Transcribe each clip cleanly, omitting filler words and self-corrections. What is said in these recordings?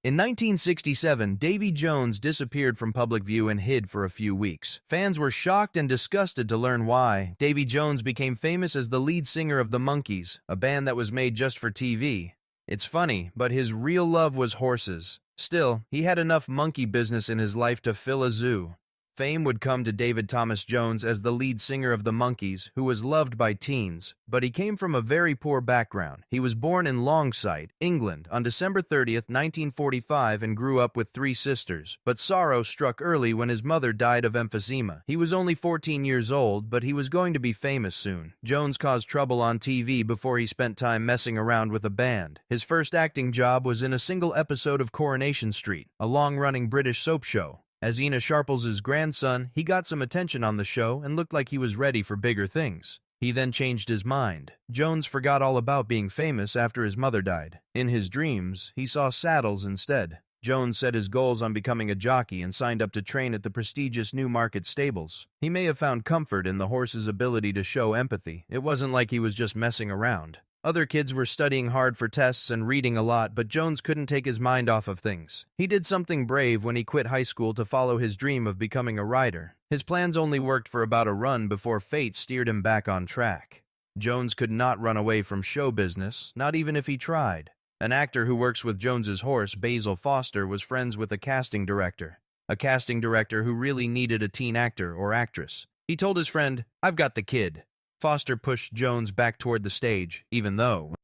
In 1967, Davy Jones disappeared from public view and hid for a few weeks. Fans were shocked and disgusted to learn why. Davy Jones became famous as the lead singer of the Monkees, a band that was made just for TV. It's funny, but his real love was horses. Still, he had enough monkey business in his life to fill a zoo. Fame would come to David Thomas Jones as the lead singer of the Monkees, who was loved by teens, but he came from a very poor background. He was born in Longsight, England, on December 30th, 1945 and grew up with 3 sisters, but sorrow struck early when his mother died of emphysema. He was only 14 years old, but he was going to be famous soon. Jones caused trouble on TV before he spent time messing around with a band. His first acting job was in a single episode of Coronation Street, a long-running British soap show. As Ina Sharples's grandson, he got some attention on the show and looked like he was ready for bigger things. He then changed his mind. Jones forgot all about being famous after his mother died. In his dreams, he saw saddles instead. Jones set his goals on becoming a jockey and signed up to train at the prestigious Newmarket stables. He may have found comfort in the horse's ability to show empathy. It wasn't like he was just messing around. Other kids were studying hard for tests and reading a lot, but Jones couldn't take his mind off of things. He did something brave when he quit high school to follow his dream of becoming a rider. His plans only worked for about a run before fate steered him back on track. Jones could not run away from show business, not even if he tried. An actor who works with Jones's horse, Basil Foster, was friends with a casting director who really needed a teen actor or actress. He told his friend, "I've got the kid." Foster pushed Jones back toward the stage, even though,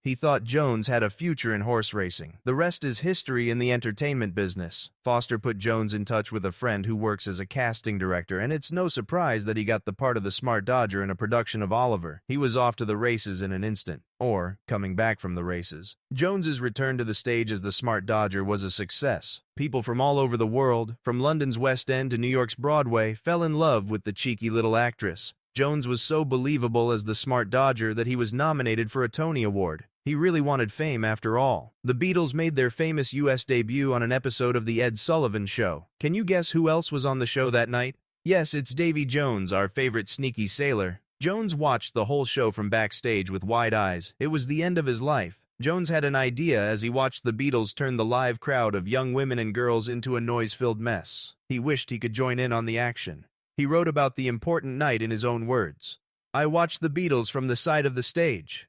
he thought Jones had a future in horse racing. The rest is history in the entertainment business. Foster put Jones in touch with a friend who works as a casting director, and it's no surprise that he got the part of the Smart Dodger in a production of Oliver. He was off to the races in an instant, or coming back from the races. Jones's return to the stage as the Smart Dodger was a success. People from all over the world, from London's West End to New York's Broadway, fell in love with the cheeky little actress. Jones was so believable as the Smart Dodger that he was nominated for a Tony Award. He really wanted fame after all. The Beatles made their famous U.S. debut on an episode of The Ed Sullivan Show. Can you guess who else was on the show that night? Yes, it's Davy Jones, our favorite sneaky sailor. Jones watched the whole show from backstage with wide eyes. It was the end of his life. Jones had an idea as he watched the Beatles turn the live crowd of young women and girls into a noise-filled mess. He wished he could join in on the action. He wrote about the important night in his own words. "I watched the Beatles from the side of the stage.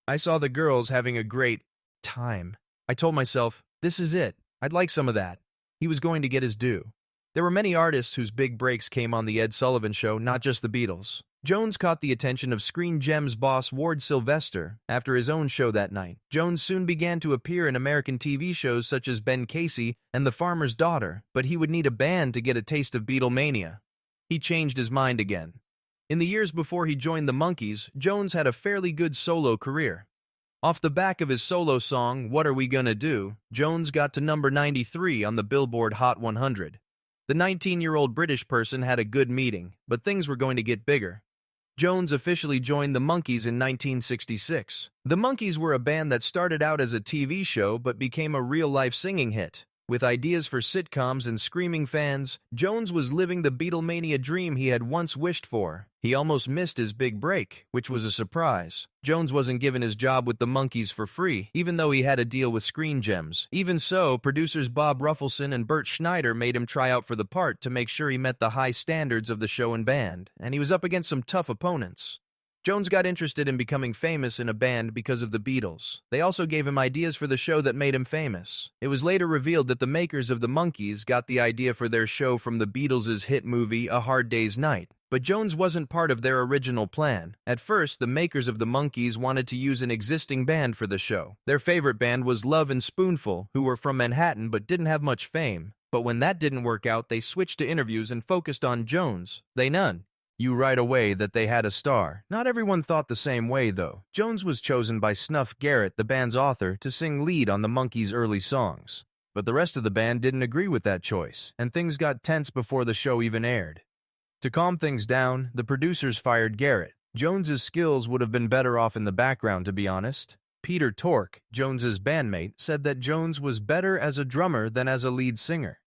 I saw the girls having a great time. I told myself, this is it. I'd like some of that." He was going to get his due. There were many artists whose big breaks came on The Ed Sullivan Show, not just the Beatles. Jones caught the attention of Screen Gems boss Ward Sylvester after his own show that night. Jones soon began to appear in American TV shows such as Ben Casey and The Farmer's Daughter, but he would need a band to get a taste of Beatlemania. He changed his mind again. In the years before he joined the Monkees, Jones had a fairly good solo career. Off the back of his solo song, What Are We Gonna Do?, Jones got to number 93 on the Billboard Hot 100. The 19-year-old British person had a good meeting, but things were going to get bigger. Jones officially joined the Monkees in 1966. The Monkees were a band that started out as a TV show but became a real-life singing hit. With ideas for sitcoms and screaming fans, Jones was living the Beatlemania dream he had once wished for. He almost missed his big break, which was a surprise. Jones wasn't given his job with the Monkees for free, even though he had a deal with Screen Gems. Even so, producers Bob Ruffleson and Bert Schneider made him try out for the part to make sure he met the high standards of the show and band, and he was up against some tough opponents. Jones got interested in becoming famous in a band because of the Beatles. They also gave him ideas for the show that made him famous. It was later revealed that the makers of the Monkees got the idea for their show from the Beatles' hit movie A Hard Day's Night. But Jones wasn't part of their original plan. At first, the makers of the Monkees wanted to use an existing band for the show. Their favorite band was Love and Spoonful, who were from Manhattan but didn't have much fame. But when that didn't work out, they switched to interviews and focused on Jones. They none. You right away that they had a star. Not everyone thought the same way, though. Jones was chosen by Snuff Garrett, the band's author, to sing lead on the Monkees' early songs. But the rest of the band didn't agree with that choice, and things got tense before the show even aired. To calm things down, the producers fired Garrett. Jones's skills would have been better off in the background, to be honest. Peter Tork, Jones's bandmate, said that Jones was better as a drummer than as a lead singer.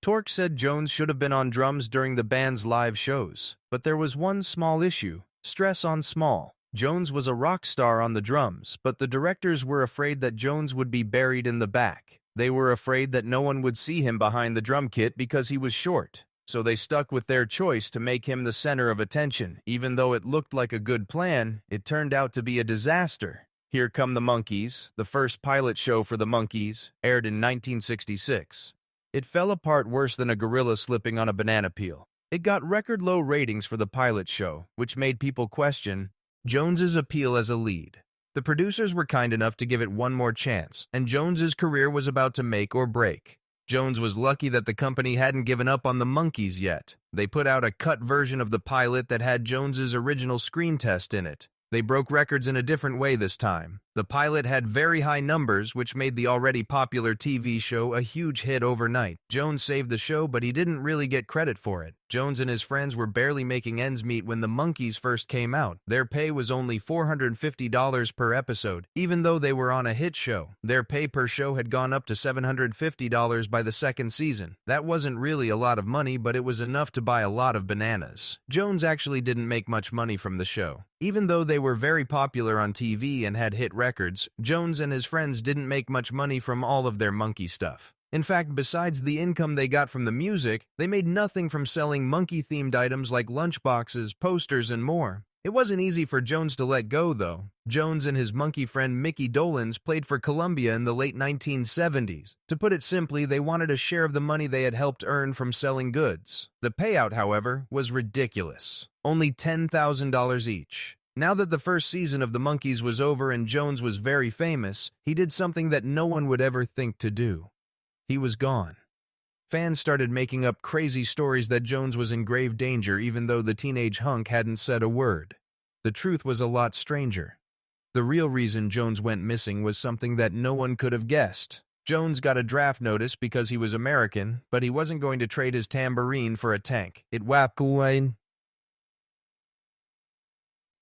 Tork said Jones should have been on drums during the band's live shows, but there was one small issue: stress on small. Jones was a rock star on the drums, but the directors were afraid that Jones would be buried in the back. They were afraid that no one would see him behind the drum kit because he was short, so they stuck with their choice to make him the center of attention. Even though it looked like a good plan, it turned out to be a disaster. Here Come the Monkeys, the first pilot show for the Monkees, aired in 1966. It fell apart worse than a gorilla slipping on a banana peel. It got record-low ratings for the pilot show, which made people question Jones's appeal as a lead. The producers were kind enough to give it one more chance, and Jones's career was about to make or break. Jones was lucky that the company hadn't given up on the Monkees yet. They put out a cut version of the pilot that had Jones's original screen test in it. They broke records in a different way this time. The pilot had very high numbers, which made the already popular TV show a huge hit overnight. Jones saved the show, but he didn't really get credit for it. Jones and his friends were barely making ends meet when the Monkees first came out. Their pay was only $450 per episode. Even though they were on a hit show, their pay per show had gone up to $750 by the second season. That wasn't really a lot of money, but it was enough to buy a lot of bananas. Jones actually didn't make much money from the show. Even though they were very popular on TV and had hit records, Jones and his friends didn't make much money from all of their monkey stuff. In fact, besides the income they got from the music, they made nothing from selling monkey-themed items like lunchboxes, posters, and more. It wasn't easy for Jones to let go, though. Jones and his monkey friend Mickey Dolenz played for Columbia in the late 1970s. To put it simply, they wanted a share of the money they had helped earn from selling goods. The payout, however, was ridiculous. Only $10,000 each. Now that the first season of the Monkees was over and Jones was very famous, he did something that no one would ever think to do. He was gone. Fans started making up crazy stories that Jones was in grave danger even though the teenage hunk hadn't said a word. The truth was a lot stranger. The real reason Jones went missing was something that no one could have guessed. Jones got a draft notice because he was American, but he wasn't going to trade his tambourine for a tank. It whapped away.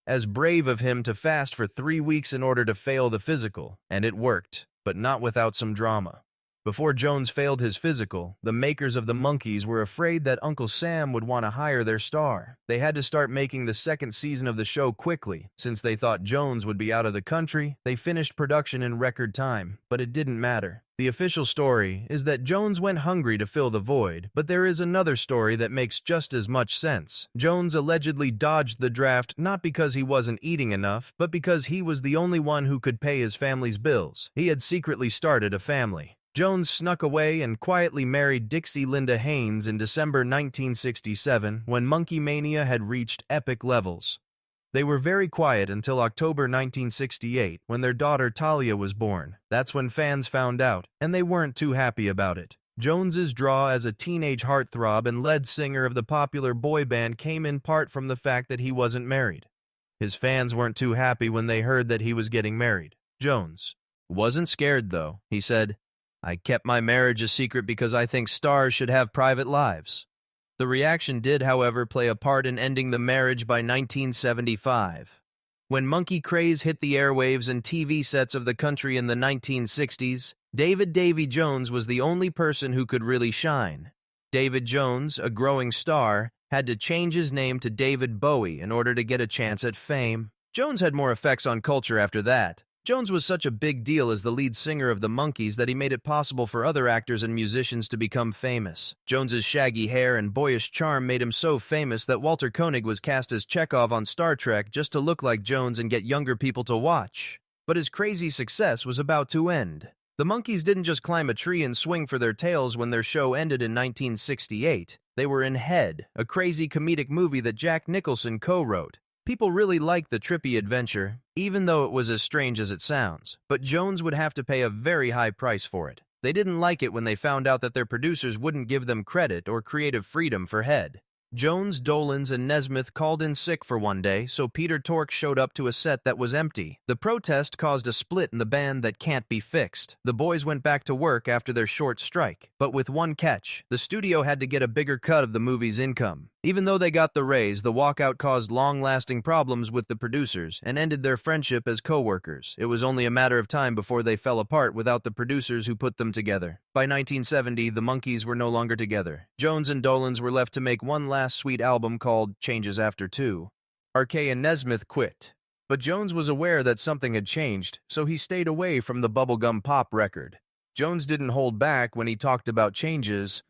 As brave of him to fast for 3 weeks in order to fail the physical, and it worked, but not without some drama. Before Jones failed his physical, the makers of the Monkees were afraid that Uncle Sam would want to hire their star. They had to start making the second season of the show quickly. Since they thought Jones would be out of the country, they finished production in record time, but it didn't matter. The official story is that Jones went hungry to fill the void, but there is another story that makes just as much sense. Jones allegedly dodged the draft not because he wasn't eating enough, but because he was the only one who could pay his family's bills. He had secretly started a family. Jones snuck away and quietly married Dixie Linda Haynes in December 1967 when Monkey Mania had reached epic levels. They were very quiet until October 1968 when their daughter Talia was born. That's when fans found out, and they weren't too happy about it. Jones's draw as a teenage heartthrob and lead singer of the popular boy band came in part from the fact that he wasn't married. His fans weren't too happy when they heard that he was getting married. Jones wasn't scared, though. He said, "I kept my marriage a secret because I think stars should have private lives." The reaction did, however, play a part in ending the marriage by 1975. When monkey craze hit the airwaves and TV sets of the country in the 1960s, David "Davy" Jones was the only person who could really shine. David Jones, a growing star, had to change his name to David Bowie in order to get a chance at fame. Jones had more effects on culture after that. Jones was such a big deal as the lead singer of the Monkees that he made it possible for other actors and musicians to become famous. Jones's shaggy hair and boyish charm made him so famous that Walter Koenig was cast as Chekhov on Star Trek just to look like Jones and get younger people to watch. But his crazy success was about to end. The Monkees didn't just climb a tree and swing for their tails when their show ended in 1968. They were in Head, a crazy comedic movie that Jack Nicholson co-wrote. People really liked the trippy adventure, even though it was as strange as it sounds. But Jones would have to pay a very high price for it. They didn't like it when they found out that their producers wouldn't give them credit or creative freedom for Head. Jones, Dolenz, and Nesmith called in sick for one day, so Peter Tork showed up to a set that was empty. The protest caused a split in the band that can't be fixed. The boys went back to work after their short strike, but with one catch: the studio had to get a bigger cut of the movie's income. Even though they got the raise, the walkout caused long-lasting problems with the producers and ended their friendship as co-workers. It was only a matter of time before they fell apart without the producers who put them together. By 1970, the Monkees were no longer together. Jones and Dolenz were left to make one last sweet album called Changes After Two. Arquet and Nesmith quit. But Jones was aware that something had changed, so he stayed away from the bubblegum pop record. Jones didn't hold back when he talked about changes,